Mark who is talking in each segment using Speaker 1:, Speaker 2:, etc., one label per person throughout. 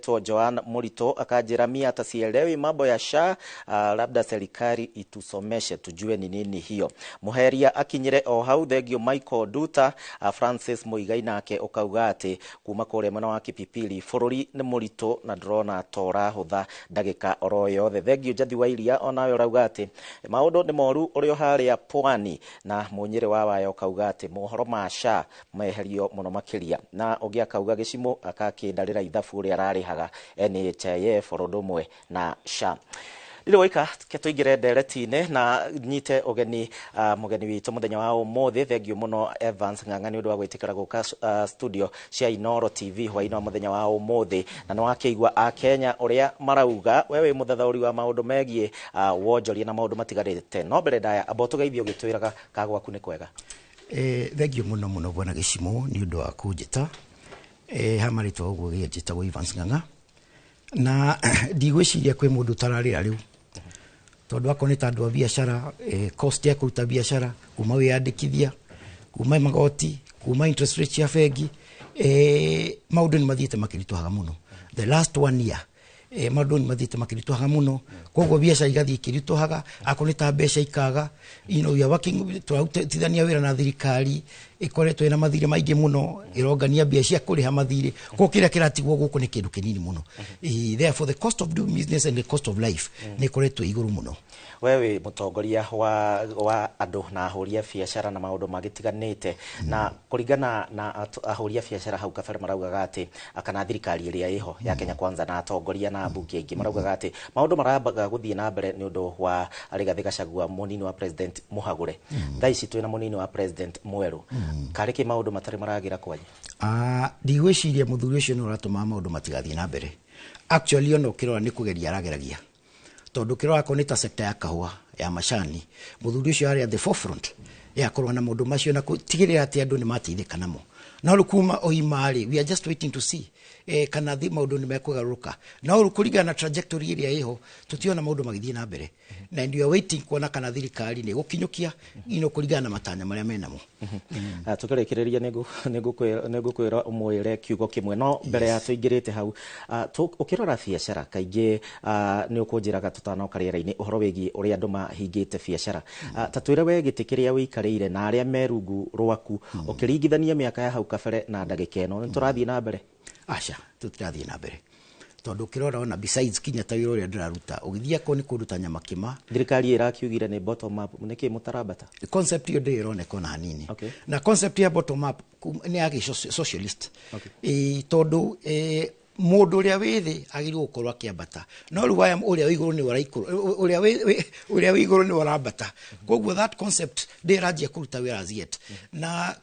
Speaker 1: anaitwa Joan Murito akanjira mia hata sielewi mambo ya SHA, labda serikali itusomeshe tujue ni nini hiyo. Muheria akinyire o hau thegio Michael Duta, Francis Muigai nake ukauga ati kuma kure mwena wa Kipipiri bururi ni murito na drona tora hutha ndagika oro yothe. Thegio Jathi wa Iria onawe urauga ati maundu ni moru urio haria Pwani, na munyire wa wayo ukauga ati mohoro ma SHA meherio muno makiria, na ugia kauga gicimo akakindarira ithabu uria ararihaga NHIF orondumwe na SHA. Ndiro wika ketũingire nderetine na nyite ogeni mugeni witu muthenya wa umuthi. Thengio muno Evans Ng'ang'a ni undu wa gwitikira guka studio cia Inoro TV hwaina muthenya wa umuthi, na no akigwa a Kenya uria marauga wewe muthathauri wa maundu megie wonjoria na maundu matigarite. No mbere ndaya abotugeithio gitwiraga kagwaku ni kwega.
Speaker 2: Thengio muno bwana Gicimo ni undu wa kunjita hamaritwo uguo gĩtagwo Evans Ng'ang'a, na ndigwiciria kwi mundu tararira riu tondu akoni tandu wa biashara cost ya kuruta biashara kuma wiyandikithia kuma magoti kuma interest rate ya bengi maundu ni mathiete makirituhaga muno the last 1 year. Maundu ni mathiete makirituhaga muno, koguo biashara igathii kirituhaga akoni ta mbeca ikaga. You know, we are working tithania wira na thirikari ikoretwo ina mathire maingi muno, irongania mbia cia kuriha mathire ko kira kiratigwo guku ni kindu kinini muno. Therefore the cost of doing business and the cost of life ni ikoretwo iguru muno.
Speaker 1: Wewe mutongoria wa andu na ahuria biashara na maundu magitiganite, na kuringana na ahuria biashara hau kabere maraugaga ati akana thirikari iria iho ya Kenya Kwanza na atongoria na bunge ingi maraugaga ati maundu marabaga guthie na mbere ni undu wa Rigathi Gachagua munini wa president Muhagure. Thaici twina munini wa president Mweru. Kariki maundu matari maragira kwanye?
Speaker 2: Ndigwiciria muthuri ucio ni uratuma maundu matigathie na mbere. Actually ono kirora ni kugeria arageragia tondu kirora ko ni ta sector ya kahua ya macani. Muthuri ucio ari at the forefront ya korwa na maundu macio na kutigirira ati andu ni mateithika namo. Na rukuma oimari, we are just waiting to see kana thi maundu ni mekugaruka. Na rukuringa na trajectory iria iho tutiona maundu magithie na mbere. Na ndio waiting kuona kana thirikari ni gukinyukia ino kuringana na matanya maria menamo.
Speaker 1: Tukirekereria negukwira umwire kiugo kimwe no mbere ya tuingirite hau ukirora biashara kaingi ni ukunjiraga tutana ukariera-ini uhoro wigi uria andu mahingite biashara. Tatwire we gitikiria wikarire na aria merungu rwaku ukiringithania miaka ya hau kabere na ndagika ino ni turathie na mbere?
Speaker 2: Acha tutirathie na mbere tondu kirora ona besides kinya ta wira uria ndiraruta ugithia ko ni kunduta nyama kima. Thirikari
Speaker 1: irakiugire ni bottom up niki mutarabata
Speaker 2: concept yo de irone ko na hanini. Na concept ya bottom up ni ya socialist. Tondu mundu uria withi agiru gukorwa kiambata no ruwaya uria wiguru ni waraikuru uria wiguru ni warambata. Koguo that concept de rajia kuruta wira yet. Na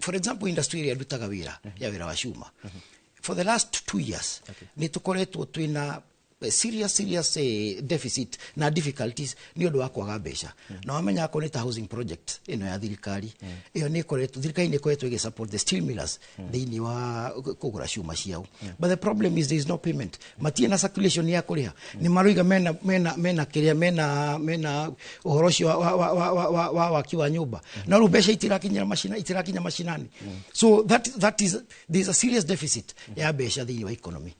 Speaker 2: for example industry ria ndutaga wira ya wira wa cuma for the last 2 years ni tukoretwo twina serious deficit na difficulties ni undu wa kwaga mbeca. Na wamenya ko ni ta housing project ino ya thirikari iyo ni koretwo thirikari ni koretwo igi support the steel millers thini wa kugura cuma ciao. But the problem is there is no payment. Matie na circulation ya kuriha ni maruiga mena kiria mena uhoro cio wa kiwa nyumba na ru mbeca itirakinya mashinani. So that is there's a serious deficit ya mbeca thini wa economy.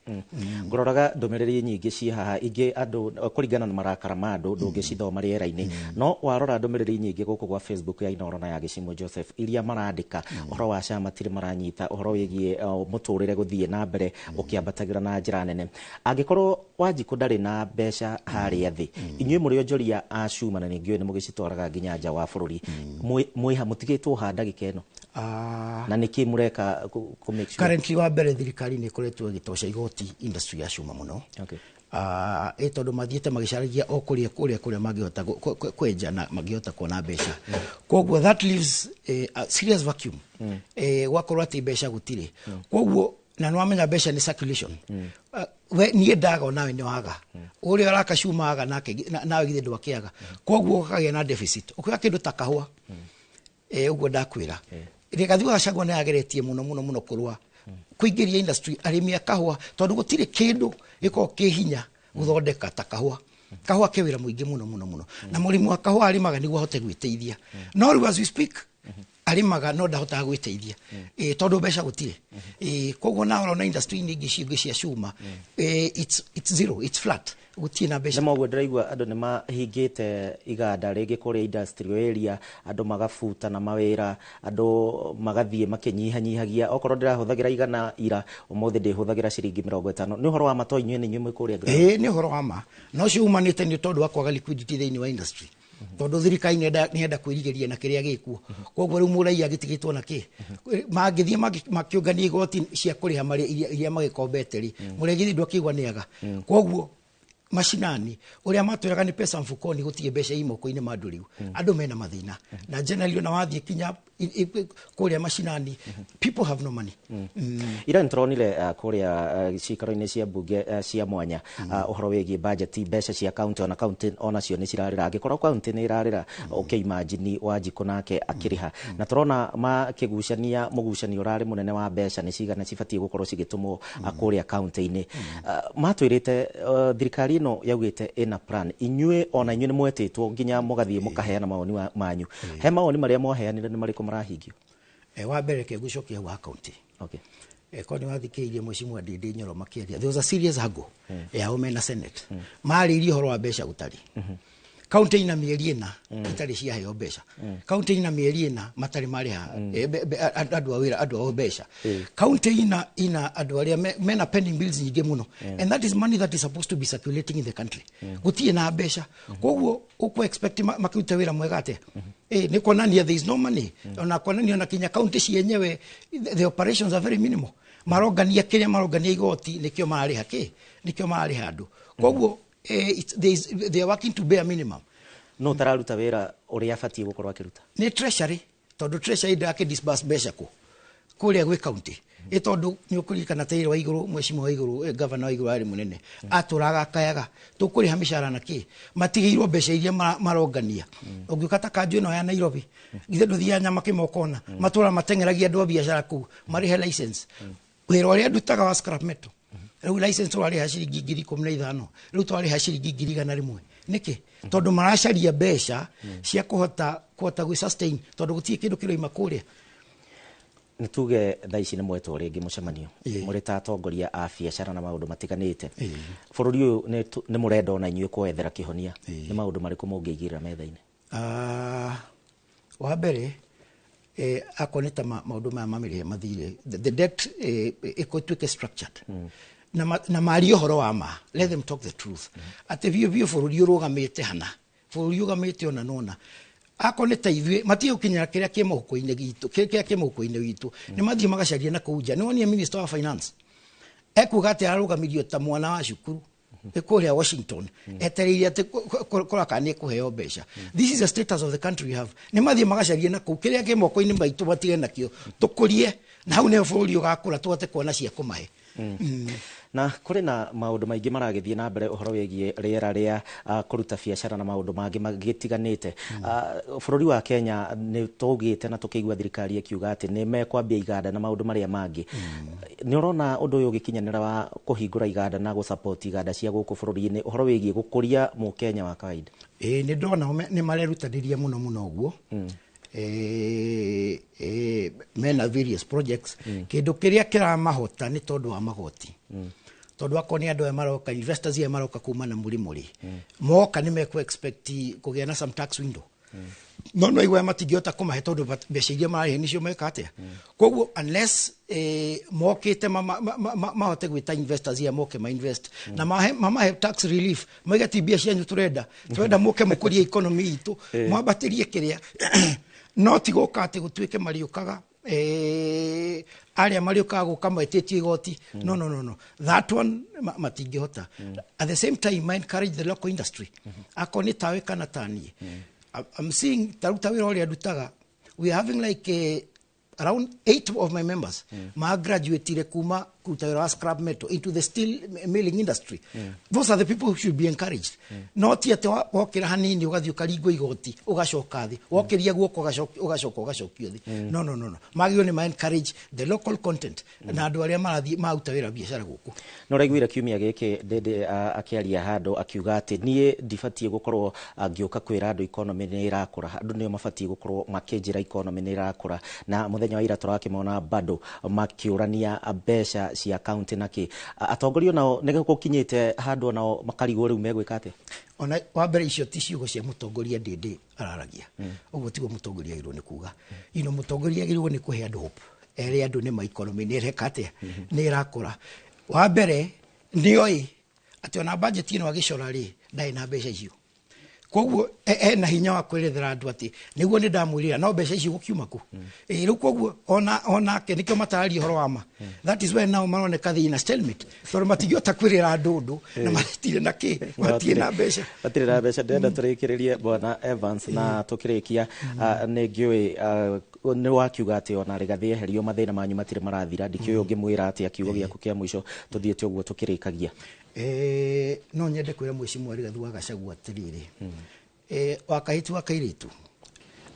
Speaker 1: Ngororaga ndomereri nyingi ci haha ingi andu kuringana na marakara ma andu ndungicithoma riera-ini no warora ndomereri nyingi guku gwa Facebook ya Inoro na ya Gicimo Joseph iria marandika uhoro wa SHA matire maranyita uhoro wigie muturire guthie na mbere ukiambatagira na njira nene. Angikorwo Wanjiku ndari na mbeca haria thi inyuĩ muri onjoria a cuma na ningiwe ni mugicitwaraga nginya nja wa bururi mwiha mutigitwo handagika ino na niki mureka ku make sure
Speaker 2: currently wa mbere thirikari ni koretwo igitosha igoti industry ya cuma muno. Tondu mathiete magicaragia o kuria magihota kwenja na magihota kuona mbeca. Koguo that leaves a serious vacuum wakorwo ati mbeca gutire. Koguo na nwamenya mbeca ni circulation. We nie ndaga nawe ni waga uria arakacuma aga nake nawe githe ndwakiaga. Koguo kagia na deficit ukiga kindu ta kahua uguo ndakwira Rigathi Gachagua ni ageretie muno kurwa kuingiria industry arimi akahua tondu gutire kindu giko kihinya guthondeka ta kahua kewira muingi muno na murimu wa kahua arimaga niguo hote gwiteithia. No as we speak arimaga no ndahota gwiteithia tondu mbeca gutire koguo na ona industry nyingi ciingi cia cuma it's zero, it's flat, gutie na mbeca.
Speaker 1: Namo ndiraigua andu nimahingite iganda ringi kuria industrial area, andu magafuta na mawira, andu magathie makinyihanyihagia okorwo ndirahuthagira igana ira umuthi ndihuthagira ciringi 50. ni uhoro wa matoi nywe ni nyumwe kuria ground?
Speaker 2: Ni uhoro wa ma no ciumanite ni tondu wa kwaga liquidity thiini wa industry, tondu thirikari ni enda kwirigiria na kiria gikuo. Koguo riu murai agitigitwo na ki mangithie makiungania igoti cia kuriha mari iria magikombete ri muregithi ndwakigwa niaga. Koguo mashinani uria matwiraga ni pesa mfukoni gutie mbeca imoko-ini mandu riu andu mena mathina na generally na wathie kinya kuria mashinani people have no money.
Speaker 1: Ira ntronile kuria cikaro-ini cia bunge cia mwanya uhoro wigi budget mbeca cia county ona county ona cio ni cirarira angikorwo county ni irarira okay imagine Wanjiku nake akiriha na turona makigucania mugucanio urari munene wa mbeca ni cigana cibatie gukorwo cigitumwo kuria county-ini matwirite thirikari no yaugite ina plan inyue ona inyue ni mwetitwo nginya mugathie mukaheana maoni manyu he maoni maria mwaheanire ni mariko marahingio?
Speaker 2: Wa mbere ke gucokia wa county
Speaker 1: okay
Speaker 2: koni wathikiirie Mheshimiwa Ndindi Nyoro makiaria there was a serious haggle ya omena senate maririe horo wa mbeca gutari county ina mieri ina itari cia heo mbeca county ina mieri ina matari mariha andu awira andu o mbeca county ina andu aria mena pending bills nyingi muno and that is money that is supposed to be circulating in the country gutie na mbeca koguo uko expect makiuta wira mwega ate ni konania there is no money ona konania na Kenya county cienyewe the operations are very minimal marogania kiria marogania igoti nikio mariha nikio mariha andu koguo they are working to bare minimum.
Speaker 1: No tararuta wira uria abatie gukorwo akiruta
Speaker 2: ni treasury tondu treasury ndake disburse mbeca kuria gwi county tondu ni ukurikana tairi wa iguru Mheshimiwa wa iguru governor wa iguru ari munene aturaga kayaga tukuriha mishara na ki matigiirwo mbeca iria marongania ungiukata kanju no ya Nairobi githe nduthia nyama kimokona matura matengeragia andu biashara ku marihe license wira uria ndutaga wa scrap metal riu license wari ha ciringi 15,000 riu twari ha ciringi 1,100 niki tondu maracaria mbeca cia kuhota gwi sustain tondu gutie kindu kiroima kuria.
Speaker 1: Nituge thaici ni mwetwo ringi mucemanio muri ta atongoria a biacara na maundu matiganite bururi uyu ni murenda ona inyue kwethera kihonia ni maundu mariku mungiigirira metha-ini?
Speaker 2: Wa mbere akoneta maundu ma mamire mathire the debt equity structured na mari horo wa ma let them talk the truth ate vio bururi urugamite hana bururi urugamite ona nona akoneta ithwe matie ukinyira kiria ki muhuko-ini gitu kiria ki muhuko-ini witu ni mathie magacaria na kuja ni woni minister of finance ekuga ati arugamirio ta mwana wa cukuru ekuria Washington etereire ati kuraka ni kuheo mbeca. This is the status of the country we have. Ni mathie magacaria na ku kiria ki muhuko-ini baitu batige nakio tukurie na hau ne bururi ugakura tuote kuona cia kumahe.
Speaker 1: Na kuri na maundu maingi maragithie na mbere uhoro wegie riera ria kuruta biacara na maundu mangi magitiganite bururi wa Kenya ni tugite na tukigwa thirikari akiuga ati ni mekwambia iganda na maundu maria mangi ni urona undu uyu gikinyanira wa kuhingura iganda na gusupport iganda cia guku bururi-ini uhoro wegie gukuria mu Kenya wa kawaida?
Speaker 2: Ni ndona ni marerutaniria muno uguo mena various projects kindu kiria kiramahota ni tondu wa magoti tondu akoni andu maroka investors ya maroka kuma na muri moka ni meku expect kugia na some tax window no igwe matingiota kumahe tondu mbeca iria marahe nicio mekate koguo unless mokite mahote gwita investors ya moke ma invest na mamahe tax relief magati biashara nyu turenda moke mukuria economy itu mwabatirie kiria no tigoka ati gutwike mariukaga aria mariukaga gukamwetetie igoti no that one matingihota. At the same time I encourage the local industry akoni tawe kana tani I'm seeing taruta wira ori adutaga we are having like around 8 of my members ma graduate kuma kuruta wĩra wa scrap metal into the steel milling industry. Those are the people who should be encouraged. No ti ati wokira hanini ugathii ukaringwo igoti ugacoka thi, wokiria guoko ugacokio thi. No. Magio ni ma encourage the local content na andu aria marathii mauta wĩra biashara guku.
Speaker 1: No raiguira kiumia giki Ndindi akiaria handu akiuga ati nie ndibatie gukorwo ngioka kwira andu economy ni irakura, andu nio mabatie gukorwo makinjira economy ni irakura, na muthenya wa ira turakimona bado makiurania mbeca cia county naki atongoria nao nige gukinyite handu nao makarigwo riu megwika atia.
Speaker 2: Ona wa mbere icio ti ciugo cia mutongoria Ndindi araragia, uguo tigo mutongoria agirwo ni kuga. Mutongoria agirwo ni kuhe andu hope, ere andu ni ma economy ni reka atia ni irakura. Wa mbere nioi ati ona budget ino agicora ri ndai na mbeca icio, koguo na hinya wa kwirethera andu ati niguo ni ndamwirira no mbeca icio gukiuma ku. Riu koguo ona ke nikio matari horo wama. That is why now maroneka thina stalemate, so matigiota kwirira andu na matire na ki matire na mbeca ndenda
Speaker 1: turikiririe bwana Evans na tukirikia ni ngiui ni wakiuga ati ona Rigathi eherio mathina manyu matire marathira, ndikio ngimwira ati akiugo giaku kia mwisho tuthiete uguo tukirikagia.
Speaker 2: No nyende kwira Mheshimiwa Rigathi wa Gachagua atiriri, wakahiti wa kairitu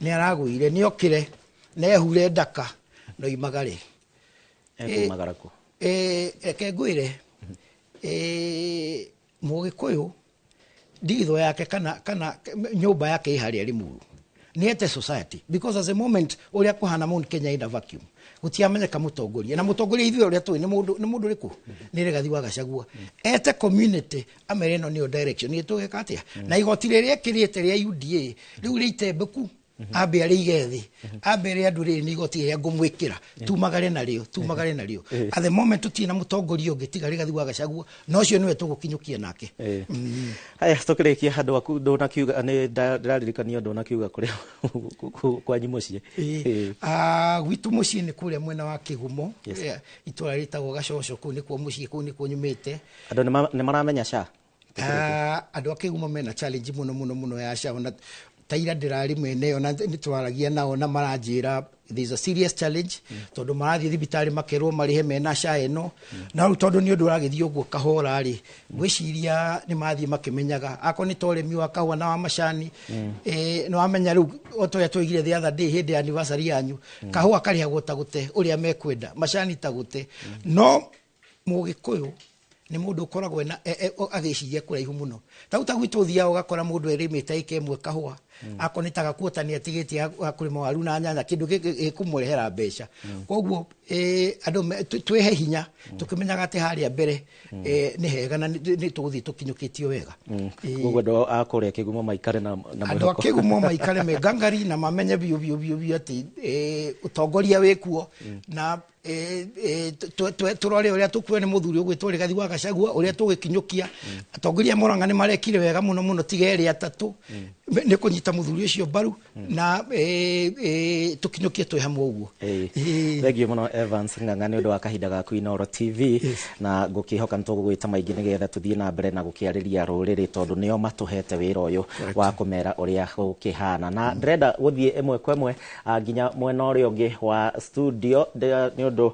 Speaker 2: ni aragwire ni okire ne hure ndaka no imagare
Speaker 1: magaraku
Speaker 2: eke ngwire Mugikuyu nditho yake kana nyumba yake ihari ari muru niete society, because as a moment uria kuhana Mount Kenya in a vacuum gutiamenyeka mutongoria na mutongoria ithuĩ uria twi ni mundu riku ni Rigathi wa Gachagua ete community amere no ni direction ni tugeka atia na igoti riria kirite ria UDA riu riitembeku ambe ari igethi ambe andu ri ni igoti ria ngumwikira tumagare nario at the moment tutina mutongoria ungitiga Rigathi wa Gachagua no cio niwe tugukinyukia nake.
Speaker 1: Haya tukirikia handu aku ndona kiuga ni ndaririkania ndona kiuga kuria kwa nyimucie
Speaker 2: gwitu mucie ni kuria mwena wa Kigumo itura ritagwo Gacoco ku ni kuo mucie ku ni kuo nyumite
Speaker 1: andu ni maramenya SHA
Speaker 2: andu a Kigumo mena challenge muno ya SHA ona taira ndirari mwene ona nitwaragia nao na maranjira there is a serious challenge tondu marathi thibitari makerwo marihe mena SHA eno na ru tondu ni undu uragithio uguo kahora ri gwiciria ni mathi makimenyaga ako ni toremi wa kahwa na wa macani no amenya ru otoya twigire the other day hindi anniversary yanyu kahwa kari hagota gute uria mekwenda macani tagute no Mugikuyu ni mundu ukoragwo na agiciria kuraihu muno tauta gwitu thia ugakora mundu erimite ikemwe kahwa akonitaga kuotania atigiti akurima waru na nyanya kindu gikumurehera mbeca koguo andu twehe hinya tukimenyaga ati haria mbere ni hega na ni tuguthi tukinyukitio wega
Speaker 1: koguo ndo akuria Kigumo maikare na
Speaker 2: ando Kigumo maikare me gangari na mamenye biu ati utongoria wikuo na turore uria tukuwe ni muthuri ugwitwo Rigathi wa Gachagua uria tugikinyukia atongoria Murang'a ni marekire wega muno tigeri atatu ni kunyita muthuri ucio baru na tukinyukie twi hamwe uguo.
Speaker 1: Thengio muno Evans Ng'ang'a ni undu wa kahinda gaku Inooro TV na ngukihoka nitugugwita maingi nigetha tuthie na mbere na gukiariria ruriri tondu nio matuhete wira uyu wa kumera uria gukihana na ndrenda guthie emwe kwa emwe nginya mwena uria ungi wa studio ni undu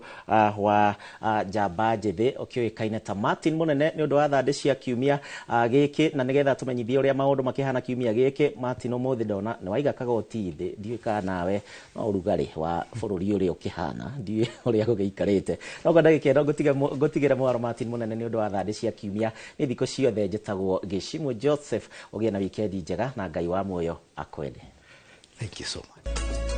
Speaker 1: wa Jamba Njithi ukioikaine ta Martin Munene ni undu wa thande cia kiumia giki na nigetha tumenyithie uria maundu makihana kiumia giki Martin umuthi ndona ni waiga kagoti thi ndiuka nawe no urugari wa bururi uria ukihana ndiu uria gugiikarite no ngenda gikenda ngutigira mwaro Martin Munene ni undu wa thande cia kiumia ni thiko ciothe njitagwo Gishimo Joseph ugie na weekend njega na Ngai wa muoyo akwende.
Speaker 2: Thank you so much.